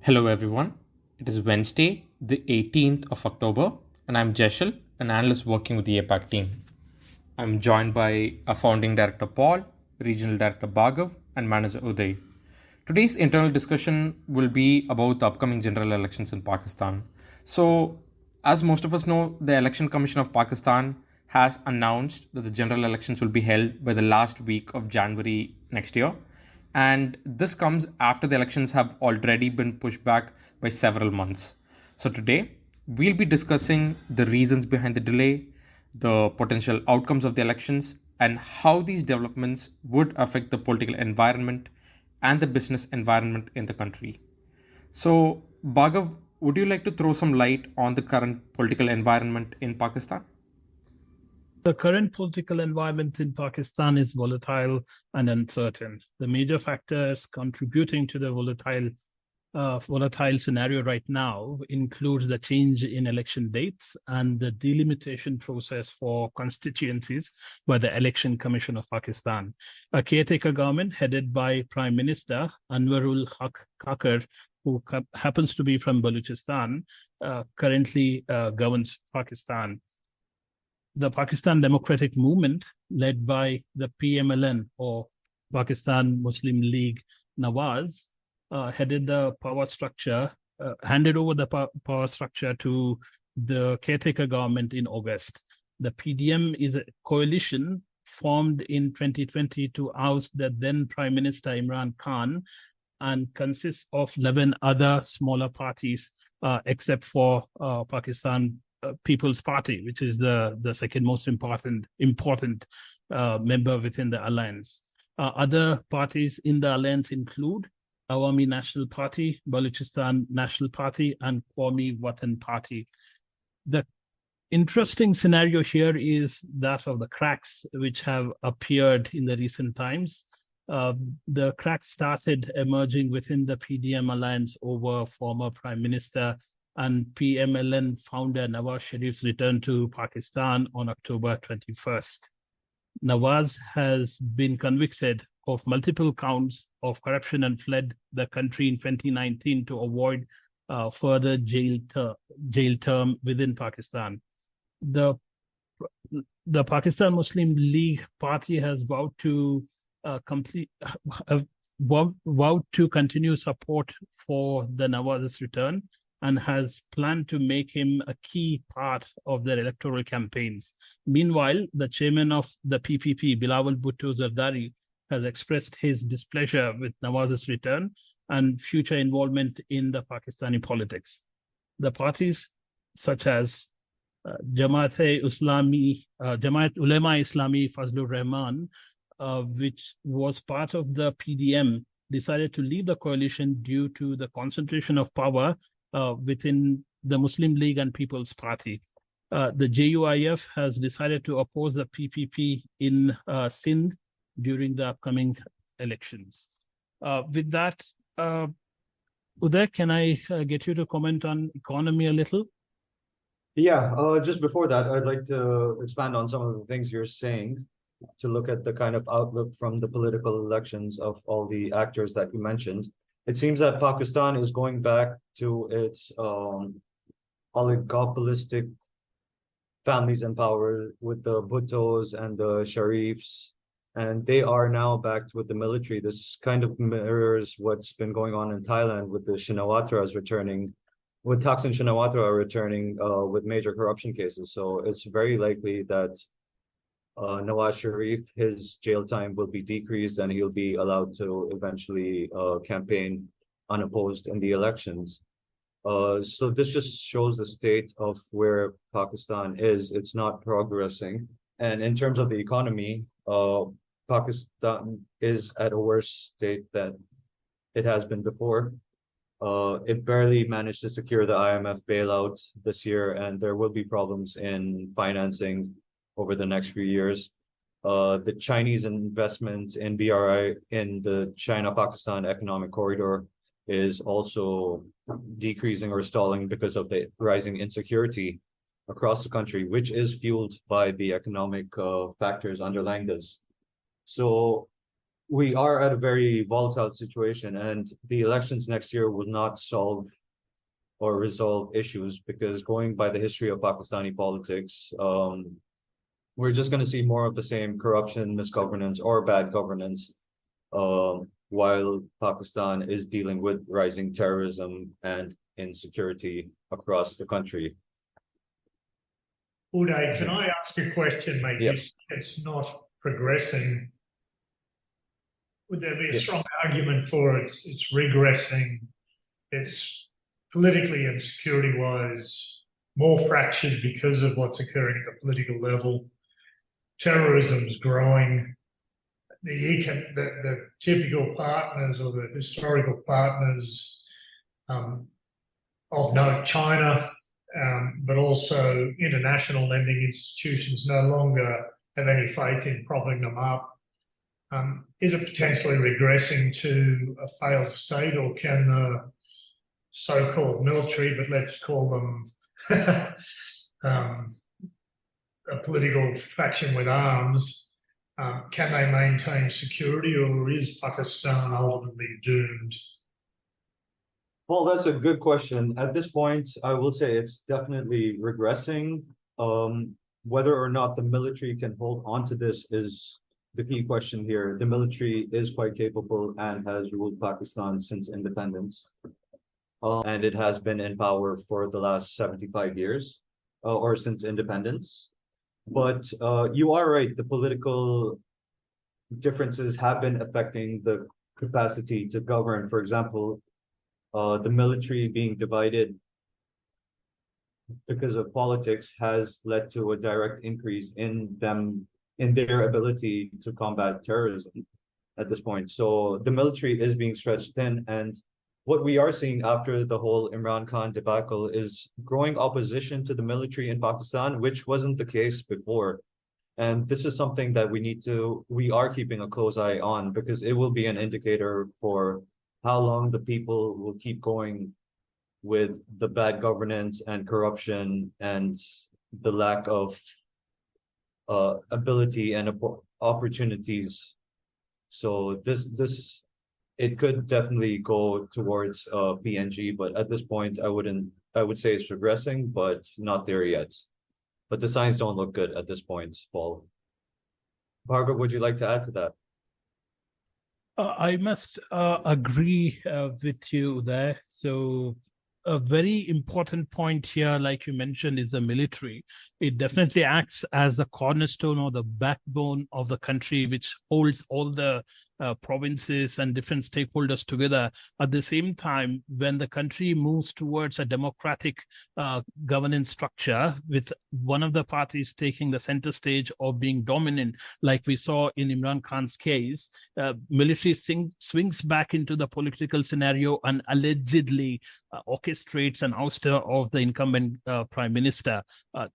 Hello everyone. It is Wednesday, the 18th of October, and I'm Jeshil, an analyst working with the APAC team. I'm joined by our founding director Paul, regional director Bhargav, and manager Uday. Today's internal discussion will be about the upcoming general elections in Pakistan. So, as most of us know, the Election Commission of Pakistan has announced that the general elections will be held by the last week of January next year. And this comes after the elections have already been pushed back by several months. So, today we'll be discussing the reasons behind the delay, the potential outcomes of the elections, and how these developments would affect the political environment and the business environment in the country. So, Bhargav, would you like to throw some light on the current political environment in Pakistan? The current political environment in Pakistan is volatile and uncertain. The major factors contributing to the volatile scenario right now includes the change in election dates and the delimitation process for constituencies by the Election Commission of Pakistan. A caretaker government headed by Prime Minister Anwarul Haq Kakar, who happens to be from Balochistan, currently governs Pakistan. The Pakistan Democratic Movement, led by the PMLN or Pakistan Muslim League Nawaz, handed over the power structure to the caretaker government in August. The PDM is a coalition formed in 2020 to oust the then Prime Minister Imran Khan and consists of 11 other smaller parties, except for Pakistan People's Party, which is the second most important member within the alliance. Other parties in the alliance include Awami National Party, Balochistan National Party, and Qawmi Watan Party. The interesting scenario here is that of the cracks which have appeared in the recent times. The cracks started emerging within the PDM alliance over former Prime Minister and PMLN founder Nawaz Sharif's return to Pakistan on October 21st. Nawaz has been convicted of multiple counts of corruption and fled the country in 2019 to avoid further jail term within Pakistan. The Pakistan Muslim League Party has vowed to continue support for the Nawaz's return and has planned to make him a key part of their electoral campaigns. Meanwhile, the chairman of the PPP, Bilawal Bhutto Zardari, has expressed his displeasure with Nawaz's return and future involvement in the Pakistani politics. The parties such as Jamaat Ulema Islami Fazlur Rahman, which was part of the PDM, decided to leave the coalition due to the concentration of power within the Muslim League and People's Party. The JUIF has decided to oppose the PPP in Sindh during the upcoming elections. With that, Uday, can I get you to comment on economy a little? Yeah, just before that, I'd like to expand on some of the things you're saying to look at the kind of outlook from the political elections of all the actors that you mentioned. It seems that Pakistan is going back to its oligopolistic families in power with the Bhuttos and the Sharifs, and they are now backed with the military. This kind of mirrors what's been going on in Thailand with the Shinawatras returning, with Thaksin Shinawatra returning with major corruption cases. So it's very likely that Nawaz Sharif, his jail time will be decreased and he'll be allowed to eventually campaign unopposed in the elections. So this just shows the state of where Pakistan is. It's not progressing. And in terms of the economy, Pakistan is at a worse state than it has been before. It barely managed to secure the IMF bailout this year, and there will be problems in financing over the next few years. The Chinese investment in BRI in the China-Pakistan economic corridor is also decreasing or stalling because of the rising insecurity across the country, which is fueled by the economic factors underlying this. So we are at a very volatile situation, and the elections next year will not solve or resolve issues, because going by the history of Pakistani politics, we're just going to see more of the same: corruption, misgovernance, or bad governance, while Pakistan is dealing with rising terrorism and insecurity across the country. Uday, can I ask a question, mate? Yes. It's not progressing. Would there be a Yes. strong argument for it's regressing? It's politically and security-wise more fractured because of what's occurring at the political level. Terrorism's growing. The typical partners or the historical partners of note, China, but also international lending institutions no longer have any faith in propping them up. Is it potentially regressing to a failed state, or can the so-called military, but let's call them a political faction with arms, can they maintain security, or is Pakistan ultimately doomed? Well, that's a good question. At this point, I will say it's definitely regressing. Whether or not the military can hold on to this is the key question here. The military is quite capable and has ruled Pakistan since independence. And it has been in power for the last 75 years, or since independence. But you are right, the political differences have been affecting the capacity to govern. For example, the military being divided because of politics has led to a direct increase in their ability to combat terrorism at this point. So the military is being stretched thin, and what we are seeing after the whole Imran Khan debacle is growing opposition to the military in Pakistan, which wasn't the case before. And this is something that we are keeping a close eye on, because it will be an indicator for how long the people will keep going with the bad governance and corruption and the lack of ability and opportunities. So it could definitely go towards PNG, but at this point, I would say it's regressing, but not there yet. But the signs don't look good at this point, Paul. Bhargav, would you like to add to that? I must agree with you there. So a very important point here, like you mentioned, is the military. It definitely acts as the cornerstone or the backbone of the country, which holds all the provinces and different stakeholders together. At the same time, when the country moves towards a democratic governance structure, with one of the parties taking the center stage or being dominant, like we saw in Imran Khan's case, military swings back into the political scenario and allegedly orchestrates an ouster of the incumbent prime minister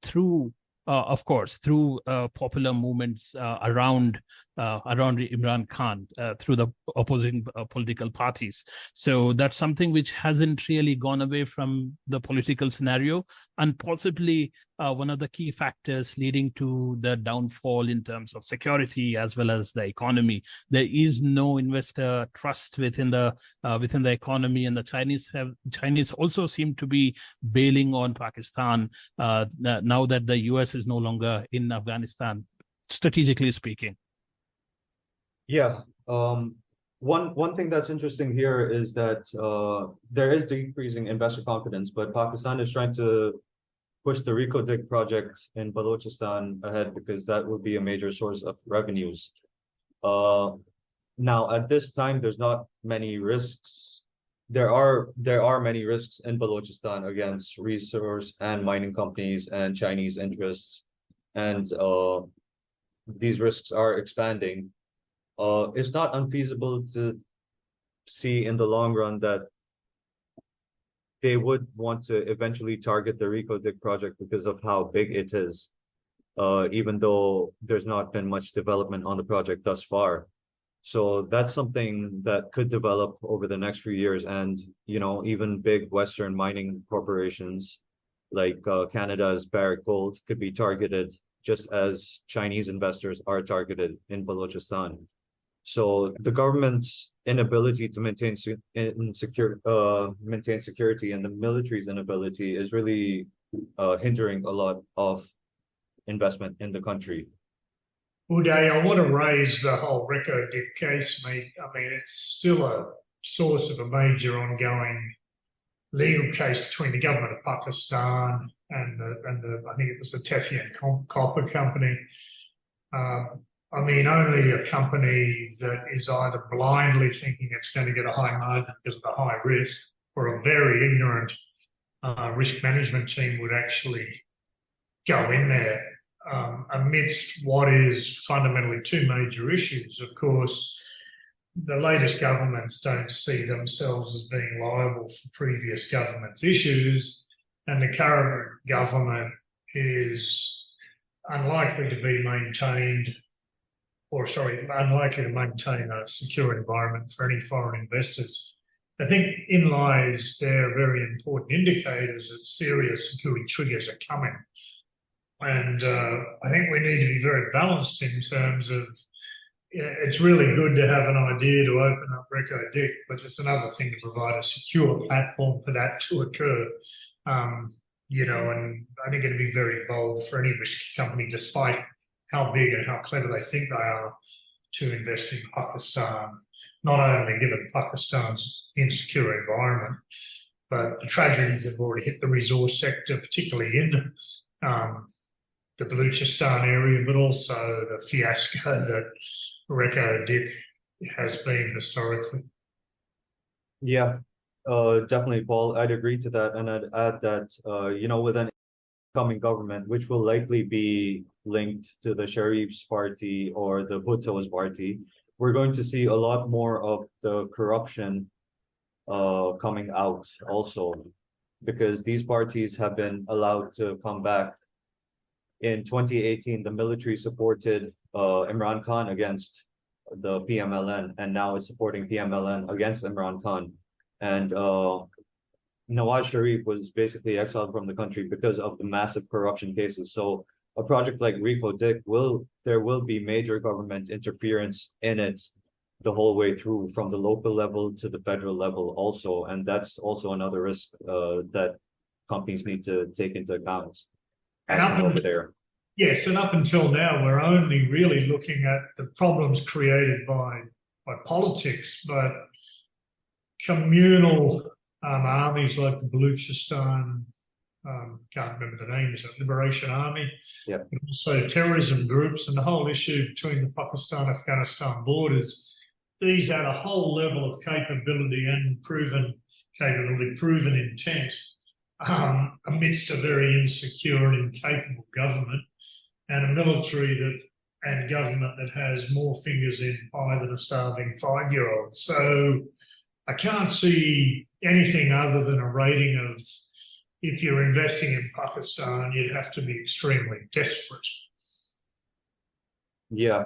through popular movements around Imran Khan, through the opposing political parties. So that's something which hasn't really gone away from the political scenario, and possibly one of the key factors leading to the downfall in terms of security as well as the economy. There is no investor trust within the economy, and the Chinese also seem to be bailing on Pakistan now that the US is no longer in Afghanistan, strategically speaking. Yeah. One thing that's interesting here is that there is decreasing investor confidence, but Pakistan is trying to push the Reko-Dik project in Balochistan ahead, because that would be a major source of revenues. Now, at this time, there's not many risks. There are many risks in Balochistan against resource and mining companies and Chinese interests, and these risks are expanding. It's not unfeasible to see in the long run that they would want to eventually target the Reko-Dik project because of how big it is, even though there's not been much development on the project thus far. So that's something that could develop over the next few years. And, even big Western mining corporations like Canada's Barrick Gold could be targeted, just as Chinese investors are targeted in Balochistan. So the government's inability to maintain maintain security and the military's inability is really hindering a lot of investment in the country. Uday, I want to raise the whole Reko Diq case, mate. I mean, it's still a source of a major ongoing legal case between the government of Pakistan and I think it was the Tethian Copper Company. I mean, only a company that is either blindly thinking it's going to get a high margin because of the high risk, or a very ignorant risk management team would actually go in there amidst what is fundamentally two major issues. Of course, the latest governments don't see themselves as being liable for previous governments' issues, and the current government is unlikely to maintain a secure environment for any foreign investors. I think in lies there are very important indicators that serious security triggers are coming. And I think we need to be very balanced in terms of, it's really good to have an idea to open up Reko Diq, but it's another thing to provide a secure platform for that to occur. And I think it'd be very bold for any risk company, despite how big and how clever they think they are, to invest in Pakistan, not only given Pakistan's insecure environment, but the tragedies have already hit the resource sector, particularly in the Balochistan area, but also the fiasco that Reko Diq has been historically. Yeah, definitely, Paul. I'd agree to that, and I'd add that with an incoming government, which will likely be linked to the Sharif's party or the Bhutto's party, we're going to see a lot more of the corruption coming out also, because these parties have been allowed to come back. In 2018, the military supported Imran Khan against the PMLN, and now it's supporting PMLN against Imran Khan. And Nawaz Sharif was basically exiled from the country because of the massive corruption cases. So a project like Reko Diq there will be major government interference in it the whole way through, from the local level to the federal level also. And that's also another risk that companies need to take into account. And up until now, we're only really looking at the problems created by politics, but communal armies like the Balochistan, can't remember the name, is it Liberation Army? Yeah. And also terrorism groups, and the whole issue between the Pakistan-Afghanistan borders. These add a whole level of capability and proven intent amidst a very insecure and incapable government, and a military and government that has more fingers in pie than a starving 5-year-old. So I can't see anything other than a rating of, if you're investing in Pakistan, you'd have to be extremely desperate. Yeah.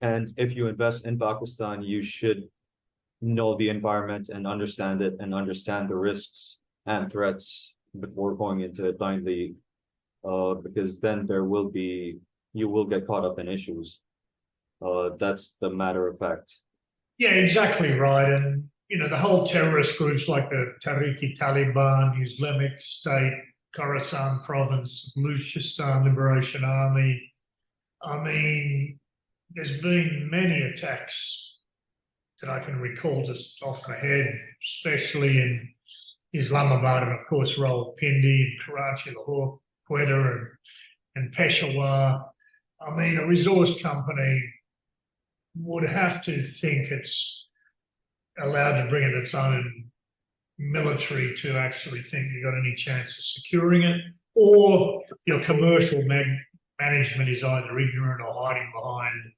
And if you invest in Pakistan, you should know the environment and understand it and understand the risks and threats before going into it blindly, because then you will get caught up in issues. That's the matter of fact. Yeah, exactly right. And, the whole terrorist groups like the Taliban, Islamic State, Khorasan Province, Balochistan Liberation Army. I mean, there's been many attacks that I can recall just off my head, especially in Islamabad and, of course, Rawalpindi, Karachi, Lahore, Quetta, and Peshawar. I mean, a resource company would have to think it's allowed to bring in its own military to actually think you've got any chance of securing it, or your commercial management is either ignorant or hiding behind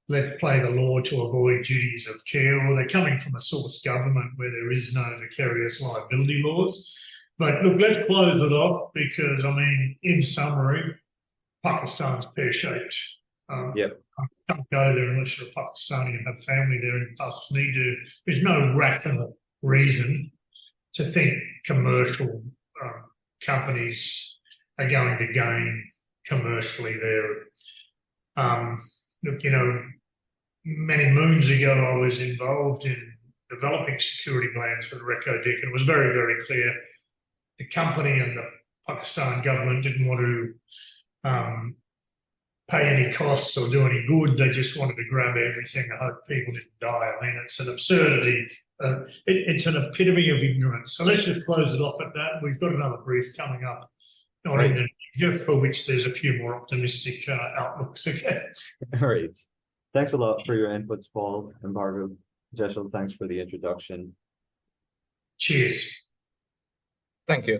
let's play the law to avoid duties of care, or they're coming from a source government where there is no vicarious liability laws. But look, let's close it off because, in summary, Pakistan's pear-shaped. Yep. Can't go there unless you're a Pakistani and have family there, and thus need to. There's no rational reason to think commercial companies are going to gain commercially there. Look, many moons ago, I was involved in developing security plans for the Reco Dick, and it was very, very clear the company and the Pakistan government didn't want to pay any costs or do any good. They just wanted to grab everything and hope people didn't die. I mean, it's an absurdity. It's an epitome of ignorance. So let's just close it off at that. We've got another brief coming up on Indonesia, for which there's a few more optimistic outlooks again. All right. Thanks a lot for your inputs, Paul and Bhargav. Jeshil, thanks for the introduction. Cheers. Thank you.